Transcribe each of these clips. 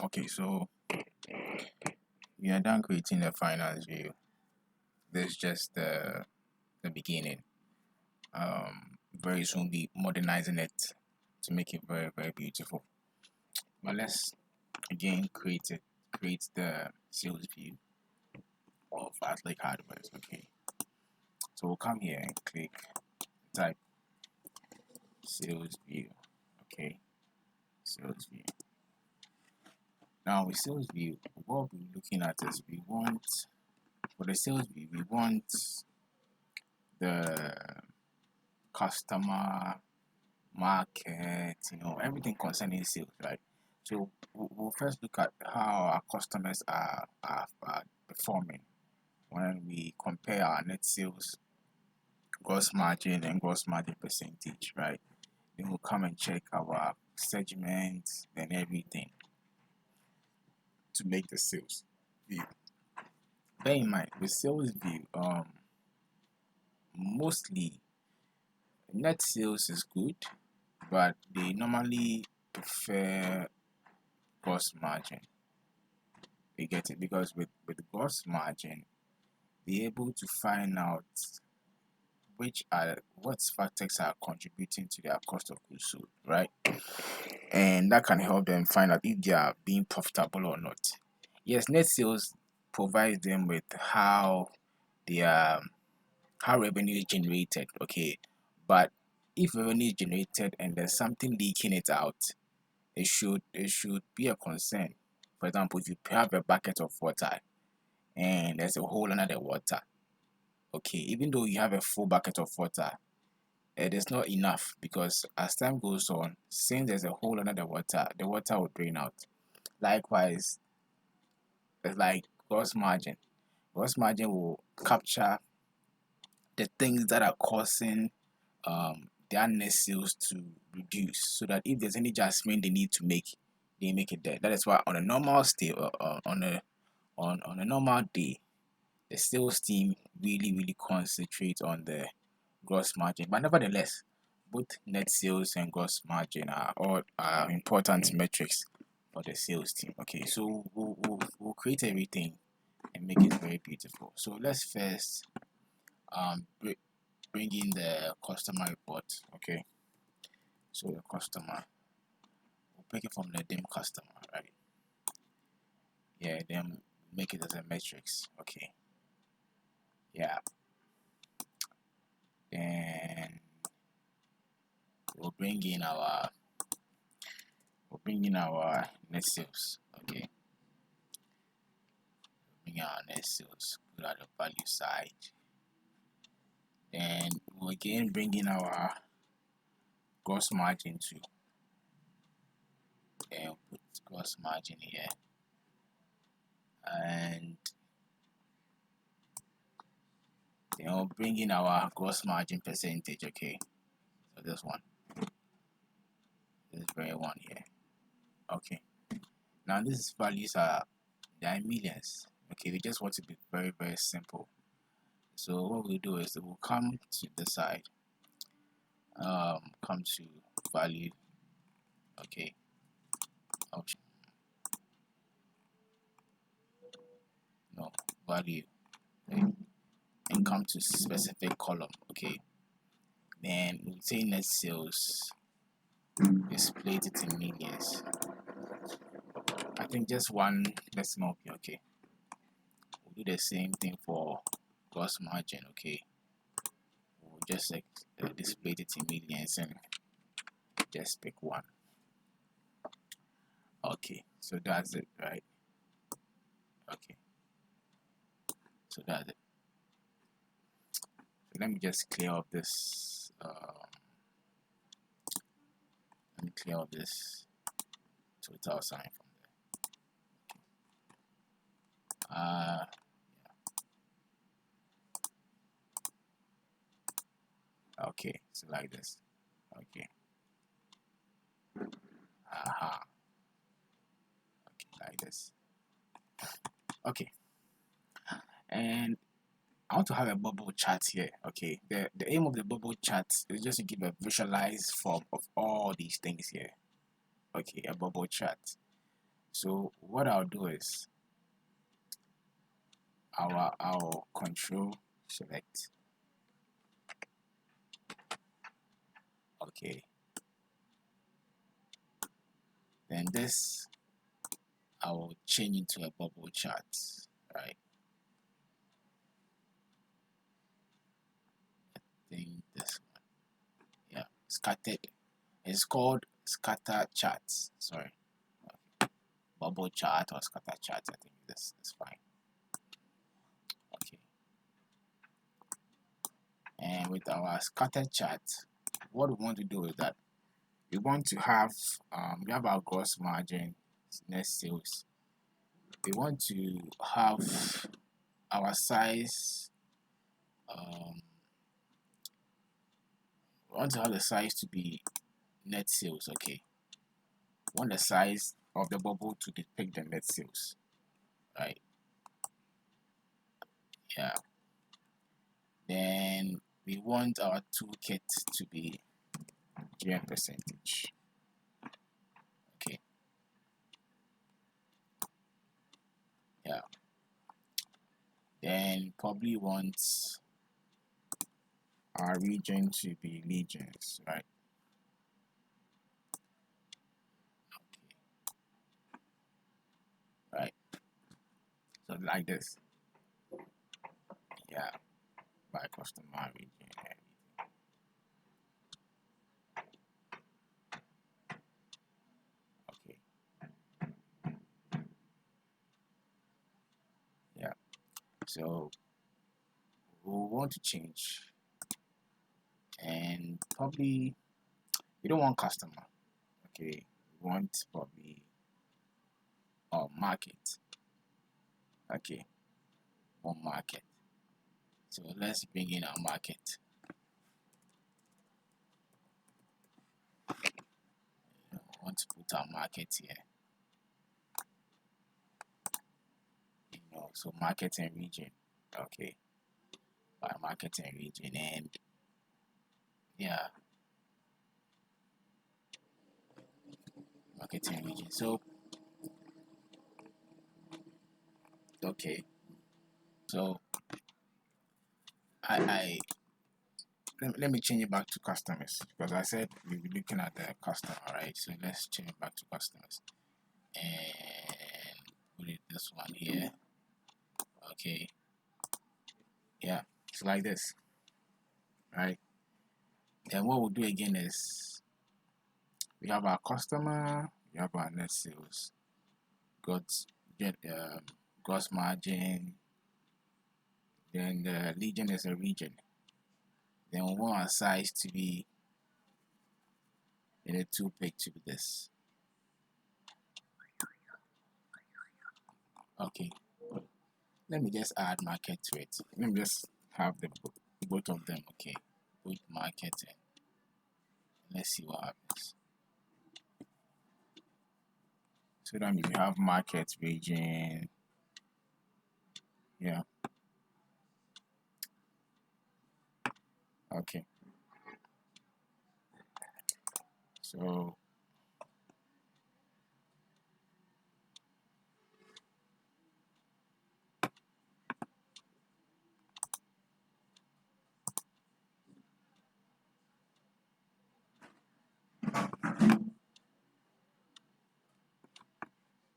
Okay, so we are done creating the finance view. This is just the beginning. Very soon be modernizing it to make it very, very beautiful. But let's again create the sales view of Athlete Hardware. Okay, so we'll come here and click type sales view. Okay, sales view. Now with sales view, what we're looking at is we want for the sales view, we want the customer, market, everything concerning sales, right? So we'll first look at how our customers are performing when we compare our net sales, gross margin, and gross margin percentage, right? Then we'll come and check our segments and everything to make the sales view. Bear in mind, with sales view, mostly net sales is good, but they normally prefer gross margin. You get it? Because with gross margin, be able to find out what factors are contributing to their cost of goods sold, right? And that can help them find out if they are being profitable or not. Yes, net sales provides them with how revenue is generated, okay, but if revenue is generated and there's something leaking it out, it should be a concern. For example, if you have a bucket of water and there's a hole under the water, okay, even though you have a full bucket of water, it is not enough, because as time goes on, since there's a hole under the water will drain out. Likewise, it's like gross margin. Gross margin will capture the things that are causing their net sales to reduce, so that if there's any adjustment they need to make, they make it there. That is why on a normal on a normal day, the sales team really concentrate on the gross margin. But nevertheless, both net sales and gross margin are important metrics for the sales team. Okay, so we'll create everything and make it very beautiful. So let's first bring in the customer report. Okay, so the customer, we'll pick it from the dim customer, right? Yeah, then make it as a matrix. Okay, yeah, then we'll bring in our net sales. Okay, bring in our net sales, put out the value side. Then we'll again bring in our gross margin too, and put gross margin here, and then we'll bring in our gross margin percentage. Okay, so this very one here. Okay, now these values they are millions. Okay, we just want to be very simple. So what we'll do is we'll come to the side, come to value. Okay, option, no, value, okay, and come to specific column. Okay, then we'll say net sales, display it in millions. I think just one decimal. Okay, we'll do the same thing for gross margin. Okay, we'll just display it in millions and just pick one. Okay, so that's it, right? Okay, so that's it. So let me just clear up this. Let me clear up this total sign from there. Yeah. Okay, so like this. Okay. Okay, like this. Okay, and I want to have a bubble chart here. Okay, the aim of the bubble chart is just to give a visualized form of all these things here. Okay, a bubble chart. So what I'll do is I'll control select. Okay, then this I will change into a bubble chart, right? I think this one, yeah, scattered. It's called scatter charts. Sorry, bubble chart or scatter chart. I think this is fine. Okay, and with our scatter chart, what we want to do is that we want to have we have our gross margin, net sales. We want to have our size. We want to have the size to be net sales. Okay, we want the size of the bubble to depict the net sales, right? Yeah. Then we want our toolkit to be GM percentage. Okay. Yeah. Then probably want our region to be legions, right? Okay. Right. So like this. Yeah. By customer region. Okay. Yeah. So we'll want to change, and probably we don't want customer. Okay. We want probably market. Okay. One market. So let's bring in our market. I want to put our market here. So market and region. Okay. By market and region, and yeah, market and region. So okay. So I let me change it back to customers, because I said we'll be looking at the customer, right? So let's change it back to customers and put it this one here. Okay. Yeah, it's like this, right? Then what we'll do again is we have our customer, we have our net sales, got gross margin, then the region is a region. Then we want our size to be in a two pick to be this. Okay, let me just add market to it. Let me just have the both of them. Okay, put market in. Let's see what happens. So then you have market region. Yeah. Okay. So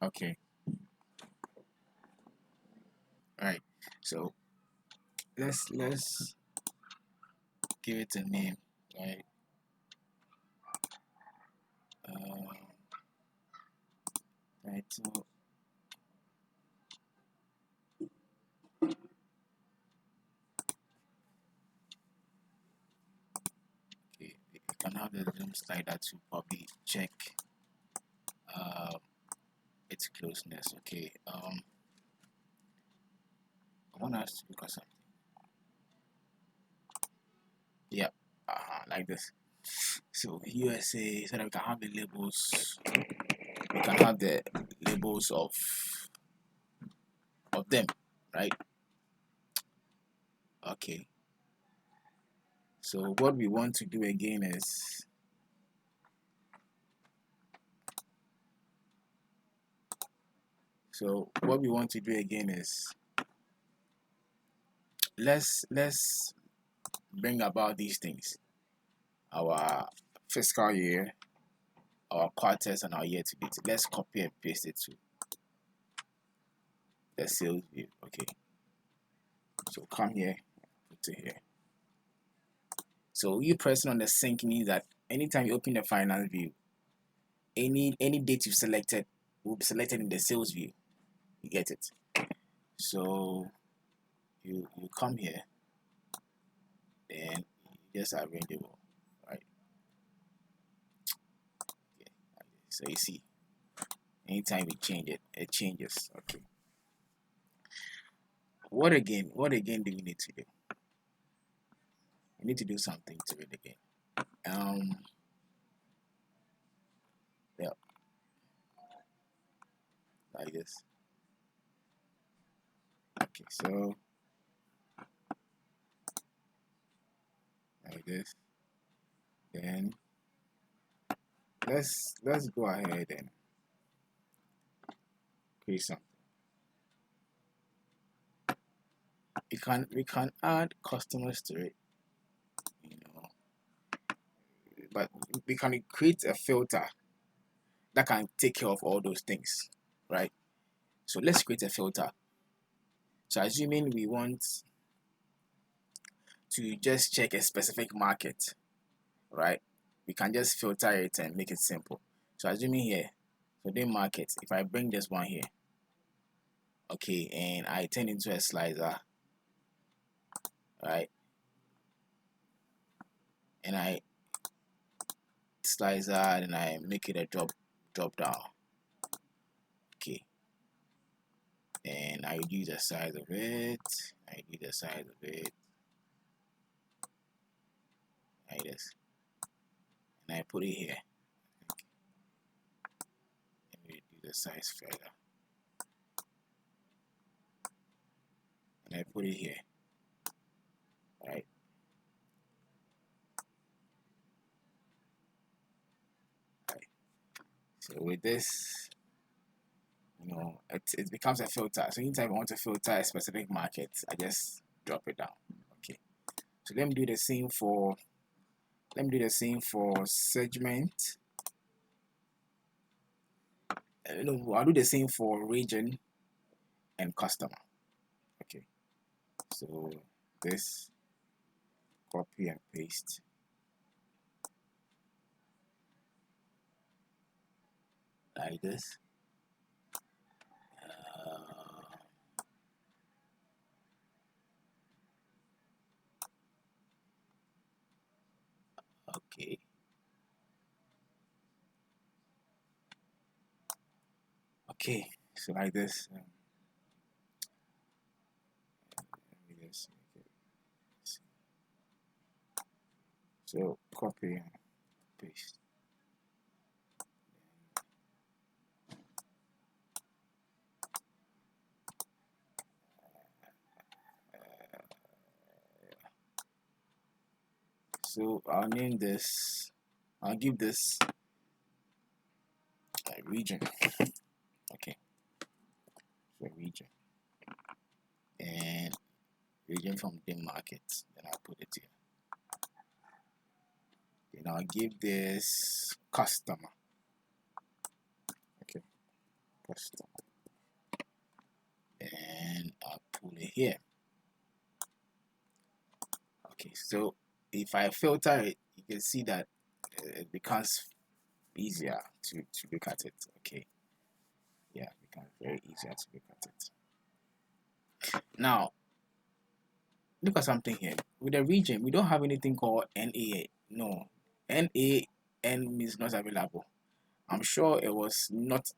okay. All right. So let's give it a name, right? Uh, title. Okay, you can have the zoom slider to probably check its closeness. Okay. I want us to look at something. Yeah. Like this. So USA, so that we can have the labels. We can have the labels of them, right? Okay. So what we want to do again is So what we want to do again is let's bring about these things: our fiscal year, our quarters, and our year to date. Let's copy and paste it to the sales view. Okay, so come here, put it here. So you pressing on the sync means that anytime you open the finance view, any date you've selected will be selected in the sales view. You get it? So you come here, then you just arrange it all, right? Okay. So you see, anytime we change it, it changes. Okay. What again do we need to do? We need to do something to it again. Yeah, like this. Okay, so like this. Then let's go ahead and create something. We can add customers to it, you know, but we can create a filter that can take care of all those things, right? So let's create a filter. So assuming we want to just check a specific market, right? We can just filter it and make it simple. So assuming here, so the market, if I bring this one here, okay, and I turn into a slicer, right? And I slicer and I make it a drop down. Okay. And I reduce the size of it. I reduce the size of it. Like this. And I put it here. Let me reduce the size further. And I put it here. Right. Right. So with this, you know, it becomes a filter. So anytime I want to filter a specific market, I just drop it down. Okay. So let me do the same for segment. No, I'll do the same for region and customer. Okay. So this, copy and paste. Like this. Okay. Okay, so like this. So copy and paste. So I'll name this. I'll give this a region. Okay, so region and region from the market. Then I'll put it here. Then I'll give this customer. Okay, customer. And I'll put it here. Okay, so if I filter it, you can see that it becomes easier to look at it. Okay, yeah, it becomes very easier to look at it. Now look at something here. With the region, we don't have anything called NA. No, NAN means not available. I'm sure it was not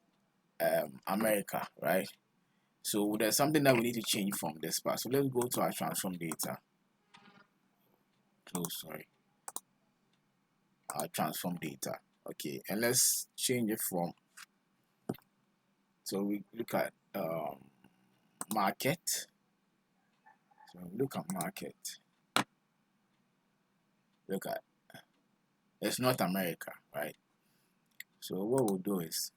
America, right? So there's something that we need to change from this part. So let's go to our transform data. Close, sorry. Our transform data. Okay, and let's change it from. So we look at market. So look at market. Look at, it's North America, right? So what we'll do is,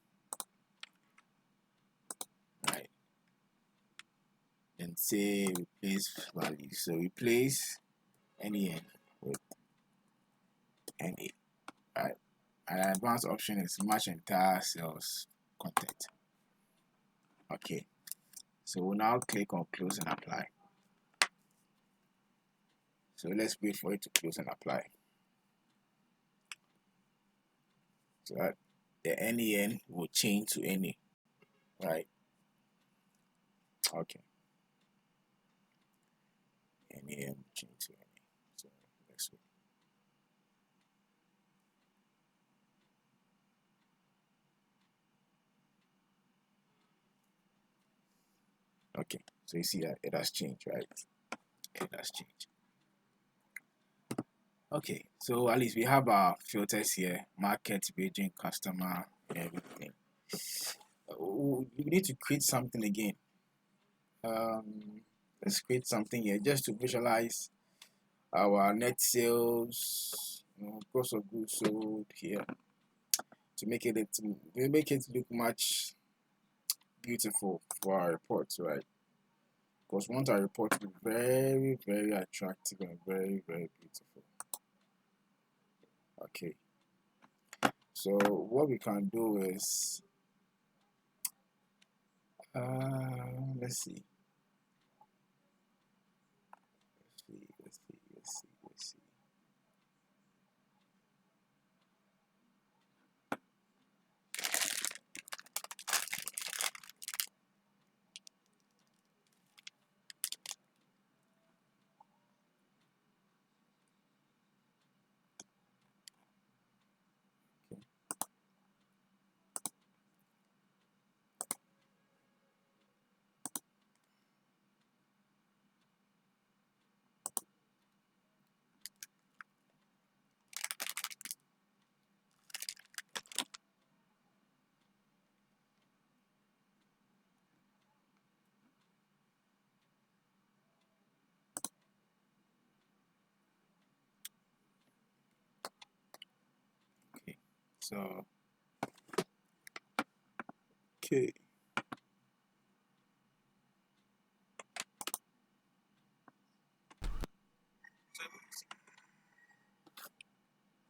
right, and say replace value. So replace NEN with NA. Right. An advanced option is match entire cells content. Okay. So we'll now click on close and apply. So let's wait for it to close and apply. So that the NEN will change to NA. Right. Okay. NEN will change to NA. So let's wait. Okay, so you see that it has changed, right? It has changed. Okay, so at least we have our filters here: market, region, customer, everything. We need to create something again. Let's create something here just to visualize our net sales, cost of goods sold here, to make it look much beautiful for our reports, right? Because we want our report to be very, very attractive and very, very beautiful. Okay, so what we can do is let's see. Okay, so okay.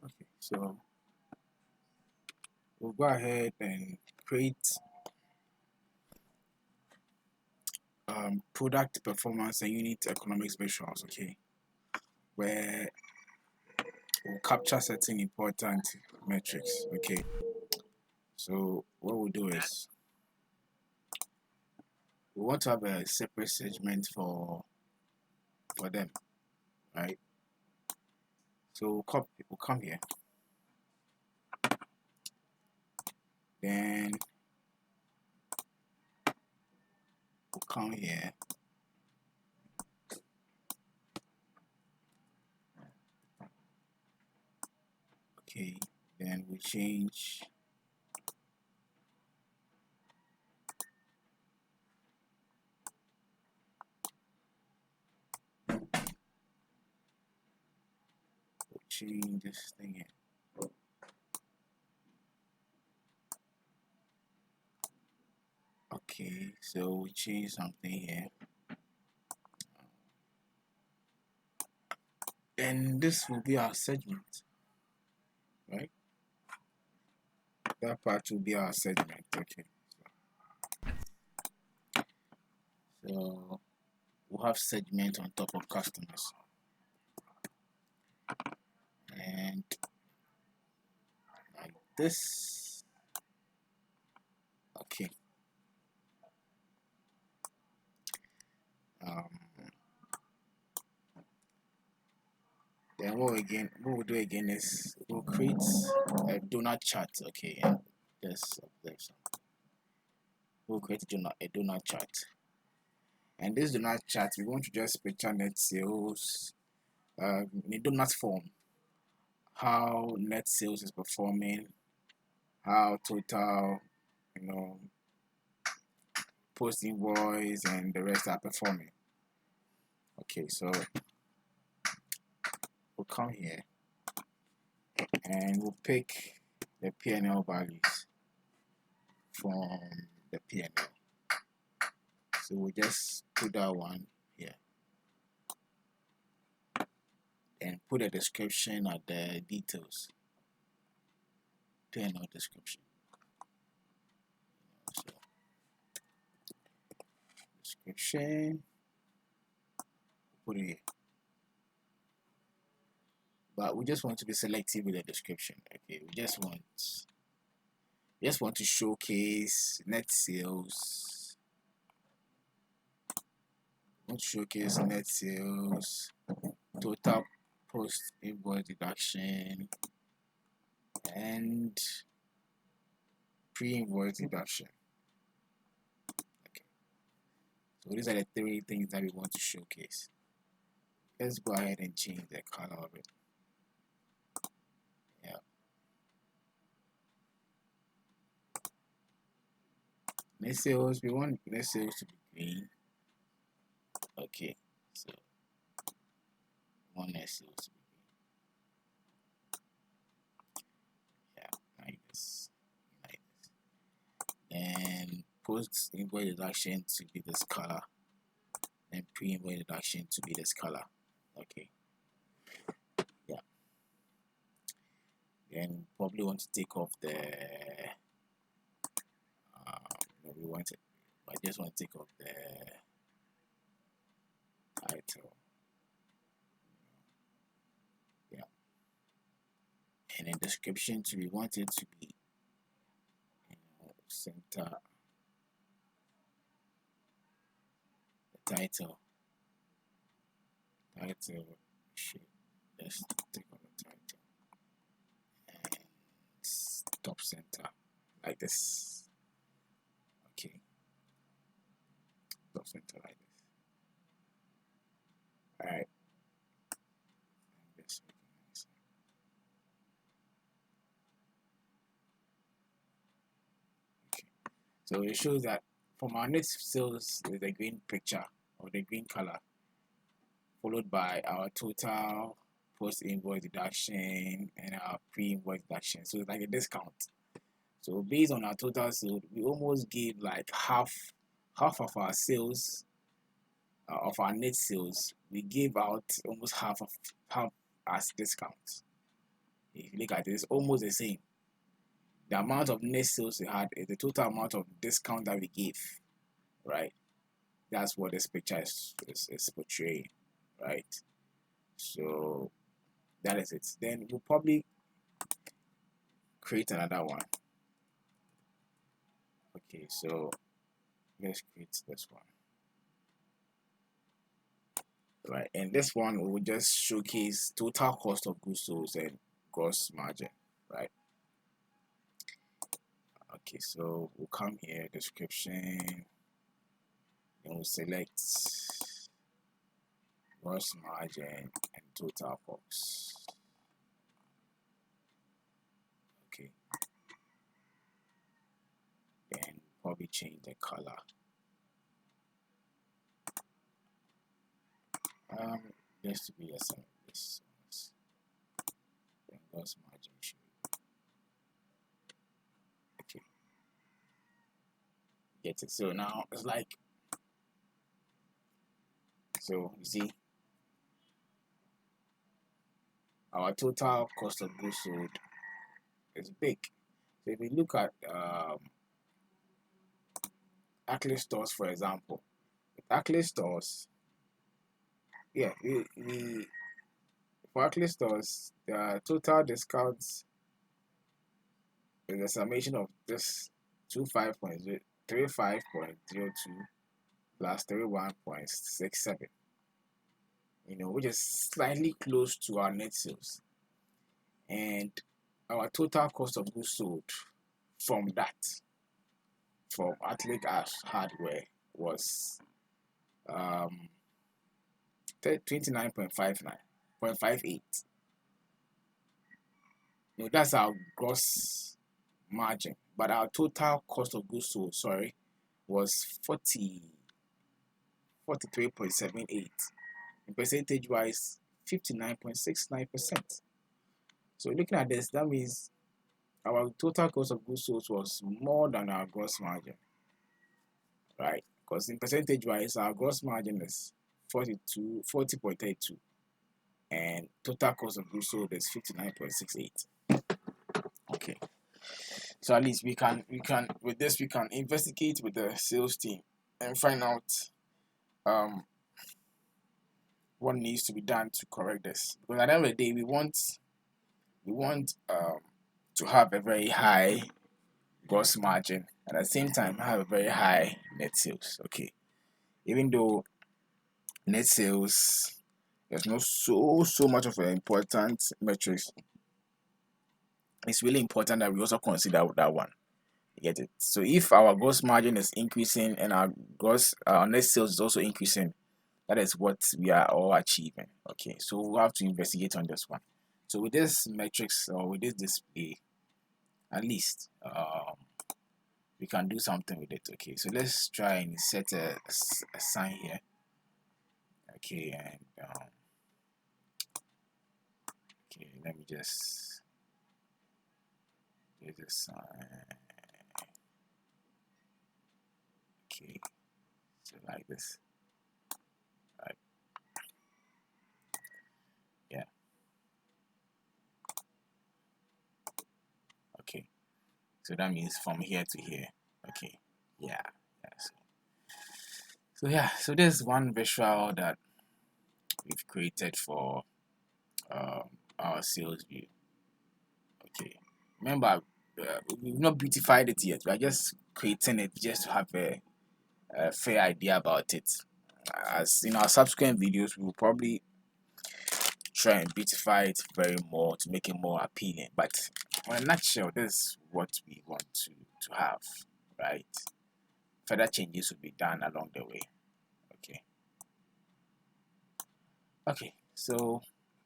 Okay, so we'll go ahead and create product performance and unit economics visuals, okay, where we'll capture certain important metrics. Okay, so what we'll do is we want to have a separate segment for them, right? So we'll come here, then we'll come here, okay, then we change this thing here. Okay, so we change something here, and this will be our segment, right? That part will be our segment. Okay, so we'll have segment on top of customers, and like this. Okay. Then what we'll do again is we'll create a donut chart. Okay, yeah, just observe something. We'll create a donut chart, and this donut chart we want to just picture net sales in a donut form, how net sales is performing, how total, post invoice and the rest are performing. Okay, so we'll come here and we'll pick the P&L values from the P&L. So we'll just put that one here and put a description at the details. Turn on description. So description, put it here. But we just want to be selective with the description. Okay, we just want to showcase net sales. Want to showcase net sales, total post invoice deduction, and pre-invoice deduction. Okay, so these are the three things that we want to showcase. Let's go ahead and change the color of it. Yeah. Net sales, we want net sales to be green. Okay, so we want net sales to be green. Yeah, like this. And post invoice deduction to be this color, and pre-invoice deduction to be this color. Okay. Yeah. Then probably want to take off the I just want to take off the title. Yeah. And in description too, we want it to be center the title. Should just take on the title and top center like this. Okay, top center like this. All right. Okay. So it shows that from our net sales is the green picture or the green color, followed by our total post invoice deduction and our pre-invoice deduction. So it's like a discount. So based on our total sales, we almost give like half of our sales, of our net sales. We give out almost half as discount. If you look at it, it's almost the same. The amount of net sales we had is the total amount of discount that we give, right? That's what this picture is portraying, right? So that is it. Then we'll probably create another one. Okay, so let's create this one. Right, and this one will just showcase total cost of goods sold and gross margin, right? Okay, so we'll come here, description, and we'll select gross margin and total cost. Okay, then probably change the color. Just to be a some of this. Then gross margin should okay. Get it. So now it's like, so you see our total cost of goods sold is big. So if we look at Ackley stores, for example, Ackley stores, yeah, we for Ackley stores, the total discounts is the summation of this 35.02 plus 31.67, which is slightly close to our net sales. And our total cost of goods sold from Atlic hardware was 29.58. That's our gross margin, but our total cost of goods sold, was 43.78. And percentage wise, 59.69%. So looking at this, that means our total cost of goods sold was more than our gross margin, right? because in percentage wise our gross margin is 40.32, and total cost of goods sold is 59.68. Okay, so at least we can with this we can investigate with the sales team and find out um what needs to be done to correct this, because at the end of the day we want to have a very high gross margin and at the same time have a very high net sales. Okay, even though net sales is not so much of an important metrics, it's really important that we also consider that one. You get it? So if our gross margin is increasing and our net sales is also increasing, that is what we are all achieving. Okay, so we have to investigate on this one. So with this metrics or with this display, at least we can do something with it. Okay, so let's try and set a sign here. Okay, and okay, let me just do this sign. Okay, so like this. Right. Yeah. Okay. So that means from here to here. Okay. Yeah. Yeah. So yeah. So there's one visual that we've created for our sales view. Okay. Remember, we've not beautified it yet. We're just creating it just to have a fair idea about it. As in our subsequent videos, we will probably try and beautify it very more to make it more appealing. But in a nutshell, this is what we want to have, right? Further changes will be done along the way. Okay. Okay. So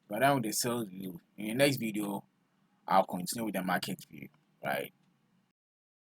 we're done with the sales view. In the next video, I'll continue with the market view, right?